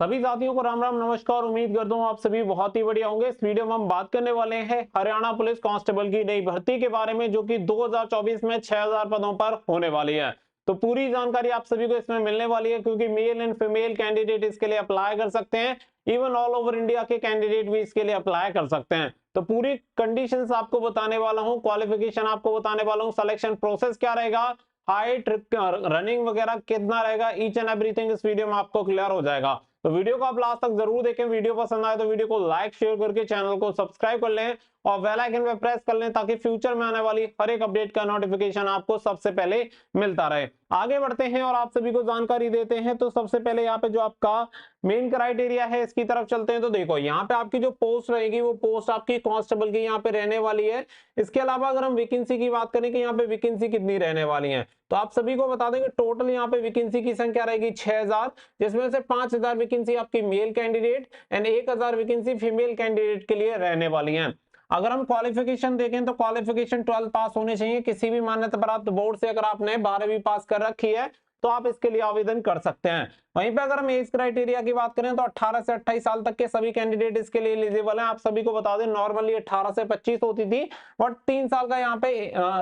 सभी साथियों को राम राम नमस्कार। उम्मीद करता हूँ आप सभी बहुत ही बढ़िया होंगे। इस वीडियो में हम बात करने वाले हैं हरियाणा पुलिस कांस्टेबल की नई भर्ती के बारे में, जो कि 2024 में 6000 पदों पर होने वाली है। तो पूरी जानकारी आप सभी को इसमें मिलने वाली है, क्योंकि मेल एंड फीमेल कैंडिडेट इसके लिए अप्लाई कर सकते हैं। इवन ऑल ओवर इंडिया के कैंडिडेट भी इसके लिए अप्लाई कर सकते हैं। तो पूरी कंडीशंस आपको बताने वाला हूँ, क्वालिफिकेशन आपको बताने वाला हूँ, सिलेक्शन प्रोसेस क्या रहेगा, हाइट, रनिंग वगैरह कितना रहेगा, ईच एंड एवरीथिंग इस वीडियो में आपको क्लियर हो जाएगा। तो वीडियो को आप लास्ट तक जरूर देखें। वीडियो पसंद आए तो वीडियो को लाइक शेयर करके चैनल को सब्सक्राइब कर लें और बेल आइकन पे प्रेस कर लें, ताकि फ्यूचर में आने वाली हर एक अपडेट का नोटिफिकेशन आपको सबसे पहले मिलता रहे। आगे बढ़ते हैं और आप सभी को जानकारी देते हैं। तो सबसे पहले यहाँ पे जो आपका मेन क्राइटेरिया है, इसकी तरफ चलते हैं। तो देखो, यहाँ पे आपकी जो पोस्ट रहेगी वो पोस्ट आपकी कांस्टेबल की यहाँ पे रहने वाली है। इसके अलावा अगर हम वैकेंसी की बात करें कि यहाँ पे वैकेंसी कितनी रहने वाली है, तो आप सभी को बता देंगे टोटल यहाँ पे वैकेंसी की संख्या रहेगी 6000, जिसमें से 5000 वैकेंसी आपकी male candidate and 1000 vacancy female candidate के लिए रहने वाली है। अगर हम क्वालिफिकेशन देखें तो क्वालिफिकेशन 12 पास होने चाहिए किसी भी मान्यता प्राप्त बोर्ड से। अगर आपने 12वीं पास कर रखी है तो आप इसके लिए आवेदन कर सकते हैं। वहीं पे अगर हम एज क्राइटेरिया की बात करें तो 18 से 28 साल तक के सभी कैंडिडेट इसके लिए एलिजिबल हैं। आप सभी को बता दें, नॉर्मली 18 से 25 होती थी, बट 3 साल का यहाँ पे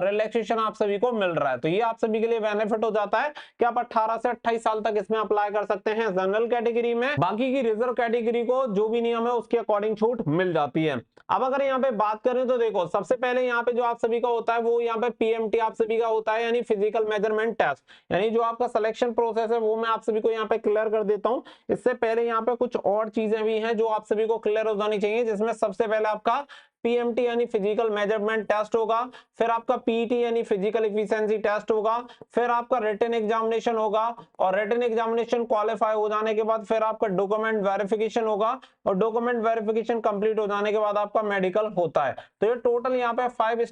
रिलैक्सेशन आप सभी को मिल रहा है। तो ये आप सभी के लिए बेनिफिट हो जाता है कि आप 18 से 28 साल तक इसमें अप्लाई कर सकते हैं जनरल कैटेगरी में। बाकी की रिजर्व कैटेगरी को जो भी नियम है उसके अकॉर्डिंग छूट मिल जाती है। अब अगर यहाँ पे बात करें तो देखो, सबसे पहले यहाँ पे जो आप सभी का होता है वो यहाँ पे पीएमटी आप सभी का होता है, यानी फिजिकल मेजरमेंट टेस्ट। यानी जो आपका सिलेक्शन प्रोसेस है वो मैं आप सभी को यहाँ पे क्लियर कर देता हूँ। इससे पहले यहाँ पे कुछ और चीजें भी हैं जो आप सभी को क्लियर हो जानी चाहिए, जिसमें सबसे पहले आपका पीएमटी यानी फिजिकल मेजरमेंट टेस्ट होगा, फिर आपका पीईटी यानी फिजिकल एफिशिएंसी टेस्ट होगा, फिर आपका रिटन एग्जामिनेशन होगा, और रिटन एग्जामिनेशन क्वालिफाई हो जाने के बाद फिर आपका डॉक्यूमेंट वेरिफिकेशन होगा, और डॉक्यूमेंट वेरिफिकेशन कंप्लीट हो जाने के बाद आपका मेडिकल होता है। तो ये टोटल यहाँ पे 5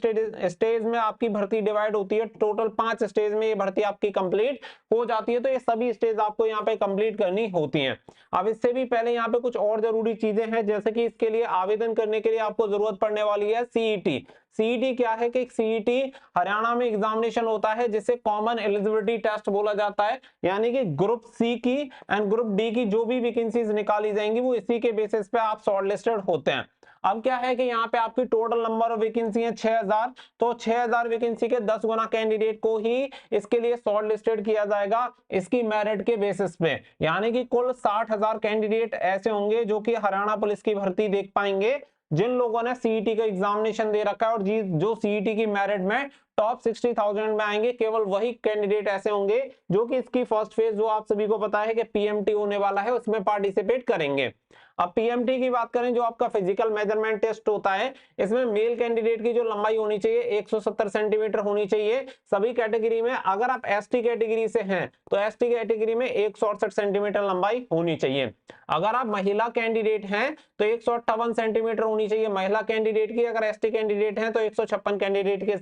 स्टेज में आपकी भर्ती डिवाइड होती है। टोटल 5 स्टेज में ये भर्ती आपकी कंप्लीट हो जाती है। तो ये सभी स्टेज आपको यहाँ पे कंप्लीट करनी होती हैं। अब इससे भी पहले यहाँ पे कुछ और जरूरी चीजें हैं, जैसे कि इसके लिए आवेदन करने के लिए आपको जरूरत पड़ने वाली है सीईटी। सीईटी क्या है कि सीईटी हरियाणा में एग्जामिनेशन होता है जिसे कॉमन एलिजिबिलिटी टेस्ट बोला जाता है। यानी कि ग्रुप सी की एंड ग्रुप डी की जो भी वैकेंसीज निकाली जाएंगी वो इसी के बेसिस पे आप शॉर्टलिस्टेड होते हैं। अब क्या है कि यहाँ पे आपकी टोटल नंबर ऑफ वैकेंसी है 6000। तो 6000 वैकेंसी के 10 गुना कैंडिडेट को ही इसके लिए शॉर्ट लिस्टेड किया जाएगा, इसकी मेरिट के बेसिस पे। यानी कि कुल 60000 कैंडिडेट ऐसे होंगे जो कि हरियाणा पुलिस की भर्ती देख पाएंगे, जिन लोगों ने सीईटी का एग्जामिनेशन दे रखा है और जो सीईटी की मेरिट में टॉप 60,000 में आएंगे। केवल वही कैंडिडेट ऐसे होंगे जो कि इसकी फर्स्ट फेज, जो आप सभी को पता है कि पीएमटी होने वाला है, उसमें पार्टिसिपेट करेंगे। अब पीएमटी की बात करें, जो आपका फिजिकल मेजरमेंट टेस्ट होता है, इसमें मेल कैंडिडेट की जो लंबाई होनी चाहिए 170 सेंटीमीटर होनी चाहिए सभी कैटेगरी में। अगर आप एसटी कैटेगरी से हैं तो एसटी कैटेगरी में 168 सेंटीमीटर लंबाई होनी चाहिए। अगर आप महिला कैंडिडेट हैं तो 158 सेंटीमीटर होनी चाहिए महिला कैंडिडेट की। अगर एसटी कैंडिडेट हैं तो 156 कैंडिडेट के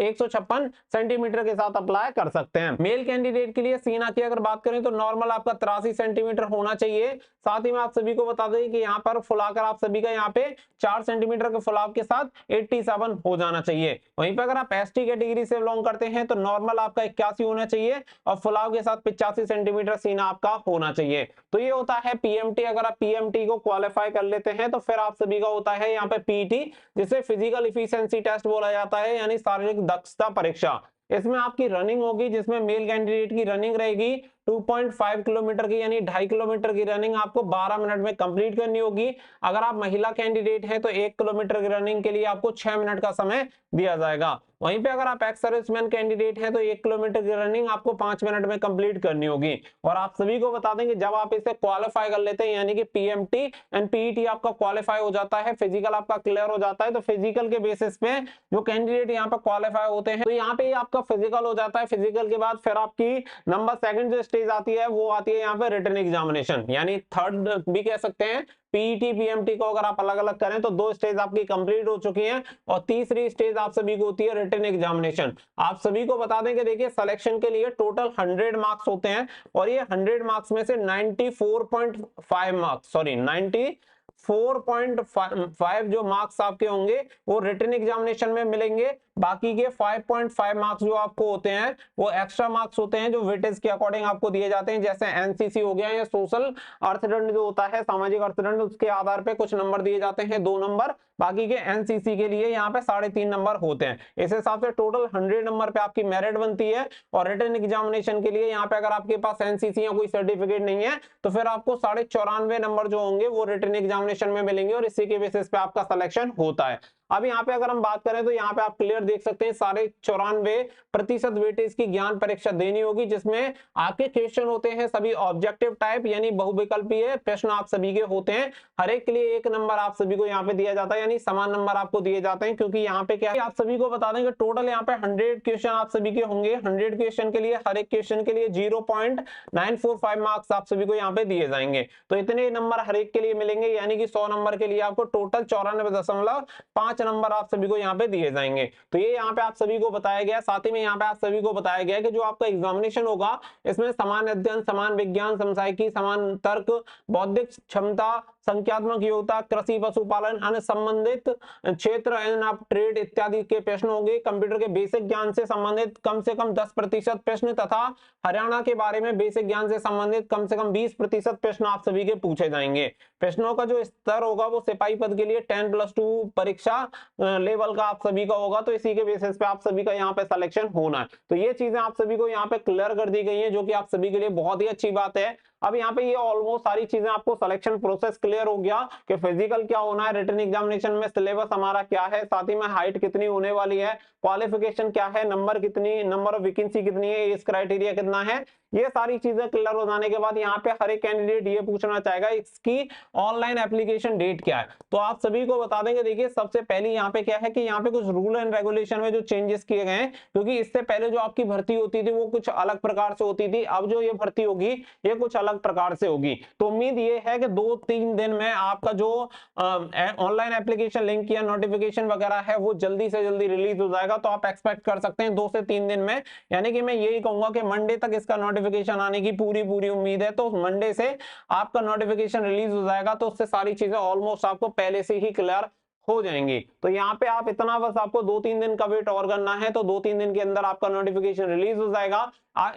156 सेंटीमीटर के साथ अप्लाई कर सकते हैं। मेल कैंडिडेट के लिए सीना की अगर बात करें तो नॉर्मल आपका 83 सेंटीमीटर होना चाहिए। साथ ही मैं आप सभी को बता दें कि यहाँ पर फुलाकर आप सभी का यहाँ पे 4 सेंटीमीटर के फुलाव के साथ 87 हो जाना चाहिए। वहीं पर अगर आप एसटी कैटेगरी से बिलोंग करते हैं तो नॉर्मल आपका 81 होना चाहिए और फुलाव के साथ 85 सेंटीमीटर सीना आपका होना चाहिए। तो ये होता है पीएमटी। अगर आप पीएमटी को क्वालिफाई कर लेते हैं तो फिर आप सभी का होता है यहाँ पे पीटी, जिसे फिजिकल इफिशिएंसी टेस्ट बोला जाता है, यानी शारीरिक दक्षता परीक्षा। इसमें आपकी रनिंग होगी, जिसमें मेल कैंडिडेट की रनिंग रहेगी 2.5 किलोमीटर की, यानी 2.5 किलोमीटर की रनिंग आपको 12 मिनट में कंप्लीट करनी होगी। अगर आप महिला कैंडिडेट हैं तो 1 किलोमीटर की रनिंग के लिए आपको 6 मिनट का समय दिया जाएगा। वहीं पे अगर आप एक्स सर्विसमैन कैंडिडेट हैं तो 1 किलोमीटर की रनिंग आपको 5 मिनट में कंप्लीट करनी होगी। और आप सभी को बता दें कि जब आप इसे क्वालिफाई कर लेते हैं, यानी कि पीएमटी एंड पीईटी आपका क्वालिफाई हो जाता है, फिजिकल आपका क्लियर हो जाता है, तो फिजिकल के बेसिस पे जो कैंडिडेट यहाँ पे क्वालिफाई होते हैं तो यहाँ पे आपका फिजिकल हो जाता है। फिजिकल के बाद फिर आपकी नंबर सेकंड जो स्टेज आती है वो आती है यहाँ पे रिटन एग्जामिनेशन, यानी थर्ड भी कह सकते हैं। पीईटी पीएमटी को अगर आप अलग अलग करें तो 2 स्टेज आपकी कंप्लीट हो चुकी हैं, और तीसरी स्टेज आप सभी को होती है रिटन एग्जामिनेशन। आप सभी को बता दें कि देखिए, सिलेक्शन के लिए टोटल 100 मार्क्स होते हैं, और ये 100 मार्क्स में से 94.5 मार्क्स, सॉरी 94.5 जो मार्क्स आपके होंगे वो रिटन एग्जामिनेशन में मिलेंगे। बाकी के 5.5 मार्क्स जो आपको होते हैं वो एक्स्ट्रा मार्क्स होते हैं जो वेटेज के अकॉर्डिंग आपको दिए जाते हैं, जैसे एनसीसी हो गया या सोशल अर्थदंड जो होता है, सामाजिक अर्थदंड, उसके आधार पे कुछ नंबर दिए जाते हैं, 2 नंबर। बाकी के एनसीसी के लिए यहाँ पे 3.5 नंबर होते हैं। इस हिसाब से टोटल 100 नंबर पे आपकी मेरिट बनती है। और रिटन एग्जामिनेशन के लिए यहाँ पे अगर आपके पास एनसीसी या कोई सर्टिफिकेट नहीं है तो फिर आपको 94.5 नंबर जो होंगे वो रिटन एग्जामिनेशन में मिलेंगे और इसी के बेसिस पे आपका सिलेक्शन होता है। अब यहाँ पे अगर हम बात करें तो यहाँ पे आप क्लियर देख सकते हैं 94.5% वेटेज की ज्ञान परीक्षा देनी होगी, जिसमें आपके क्वेश्चन होते हैं सभी ऑब्जेक्टिव टाइप यानी बहुविकल्पीय प्रश्न आप सभी के होते हैं। हर एक के लिए 1 नंबर आप सभी को यहाँ पे दिया जाता है, यानी समान नंबर आपको दिए जाते हैं, क्योंकि यहाँ पे क्या है आप सभी को बता दें कि टोटल यहाँ पे 100 क्वेश्चन आप सभी के होंगे। 100 क्वेश्चन के लिए हर एक क्वेश्चन के लिए 0.945 मार्क्स आप सभी को यहाँ पे दिए जाएंगे। तो इतने नंबर हर एक के लिए मिलेंगे, यानी कि 100 नंबर के लिए आपको टोटल 94.5 नंबर आप सभी को यहाँ पे दिए जाएंगे। तो ये यहाँ पे आप सभी को बताया गया। साथ ही में यहाँ पे आप सभी को बताया गया कि जो आपका एग्जामिनेशन होगा इसमें समान अध्ययन, समान विज्ञान, समसामयिकी, समान तर्क, बौद्धिक क्षमता, संख्यात्मक योग्यता, कृषि, पशुपालन, अन्य संबंधित क्षेत्र एंड ऑफ ट्रेड इत्यादि के प्रश्न होंगे। कंप्यूटर के बेसिक ज्ञान से संबंधित कम से कम 10% प्रश्न तथा हरियाणा के बारे में बेसिक ज्ञान से संबंधित कम से कम 20% प्रश्न आप सभी के पूछे जाएंगे। प्रश्नों का जो स्तर होगा वो सिपाही पद के लिए 10+2 परीक्षा लेवल का आप सभी का होगा। तो इसी के बेसिस पे आप सभी का यहाँ पे सिलेक्शन होना है। तो ये चीजें आप सभी को यहाँ पे क्लियर कर दी गई है, जो कि आप सभी के लिए बहुत ही अच्छी बात है। अब यहाँ पे ये ऑलमोस्ट सारी चीजें आपको सिलेक्शन प्रोसेस क्लियर हो गया कि फिजिकल क्या होना है, रिटन एग्जामिनेशन में सिलेबस हमारा क्या है, साथ ही में हाइट कितनी होने वाली है, क्वालिफिकेशन क्या है, नंबर कितनी, नंबर ऑफ वैकेंसी कितनी है, एज क्राइटेरिया कितना है। ये सारी चीजें क्लियर हो जाने के बाद यहाँ पे हर एक कैंडिडेट ये पूछना चाहेगा इसकी ऑनलाइन एप्लीकेशन डेट क्या है। तो आप सभी को बता देंगे, देखिए सबसे पहले यहाँ पे क्या है कि यहाँ पे कुछ रूल एंड रेगुलेशन में जो चेंजेस किए गए हैं, क्योंकि इससे पहले जो आपकी भर्ती होती थी वो कुछ अलग प्रकार से होती थी, अब जो ये भर्ती होगी ये कुछ अलग प्रकार से होगी। तो उम्मीद ये है कि 2-3 दिन में आपका जो ऑनलाइन एप्लीकेशन लिंक या नोटिफिकेशन वगैरह है वो जल्दी से जल्दी रिलीज हो जाएगा। तो आप एक्सपेक्ट कर सकते हैं 2 से 3 दिन में, यानी कि मैं यही कहूंगा कि मंडे तक इसका नोटिफिकेशन आने की पूरी उम्मीद है। तो मंडे से आपका नोटिफिकेशन रिलीज हो जाएगा, तो उससे सारी चीजें ऑलमोस्ट आपको पहले से ही क्लियर हो जाएंगी। तो यहाँ पे आप इतना बस आपको 2-3 दिन का वेट और करना है, तो 2-3 दिन के अंदर आपका नोटिफिकेशन रिलीज हो जाएगा।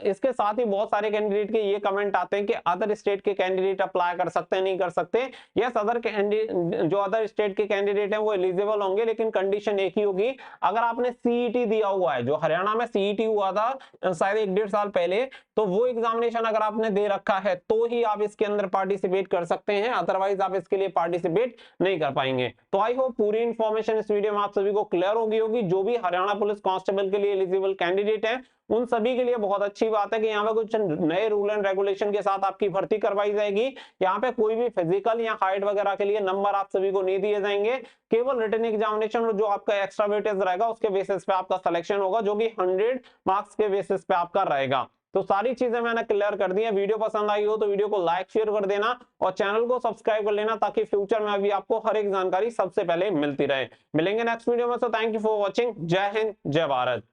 इसके साथ ही बहुत सारे कैंडिडेट के ये कमेंट आते हैं कि अदर स्टेट के कैंडिडेट अप्लाई कर सकते हैं, नहीं कर सकते। यस, अदर कैंडिडेट जो अदर स्टेट के कैंडिडेट हैं वो एलिजिबल होंगे, लेकिन कंडीशन एक ही होगी, अगर आपने सीईटी दिया हुआ है, जो हरियाणा में सीईटी हुआ था शायद 1-1.5 साल पहले, तो वो एग्जामिनेशन अगर आपने दे रखा है तो ही आप इसके अंदर पार्टिसिपेट कर सकते हैं, अदरवाइज आप इसके लिए पार्टिसिपेट नहीं कर पाएंगे। तो आई होप पूरी इंफॉर्मेशन इस वीडियो में आप सभी को क्लियर होगी। जो भी हरियाणा पुलिस कांस्टेबल के लिए एलिजिबल कैंडिडेट है उन सभी के लिए बहुत अच्छी बात है कि यहाँ पे कुछ नए रूल एंड रेगुलेशन के साथ आपकी भर्ती करवाई जाएगी। यहाँ पे कोई भी फिजिकल या हाइट वगैरह के लिए नंबर आप सभी को नहीं दिए जाएंगे, केवल रिटन एग्जामिनेशन जो आपका एक्स्ट्रा वेटेज रहेगा उसके बेसिस पे आपका सिलेक्शन होगा, जो कि 100 मार्क्स के बेसिस पे आपका रहेगा। तो सारी चीजें मैंने क्लियर कर दी है। वीडियो पसंद आई हो तो वीडियो को लाइक शेयर कर देना और चैनल को सब्सक्राइब कर लेना, ताकि फ्यूचर में भी आपको हर एक जानकारी सबसे पहले मिलती रहे। मिलेंगे नेक्स्ट वीडियो में। So thank you for watching. जय हिंद, जय भारत।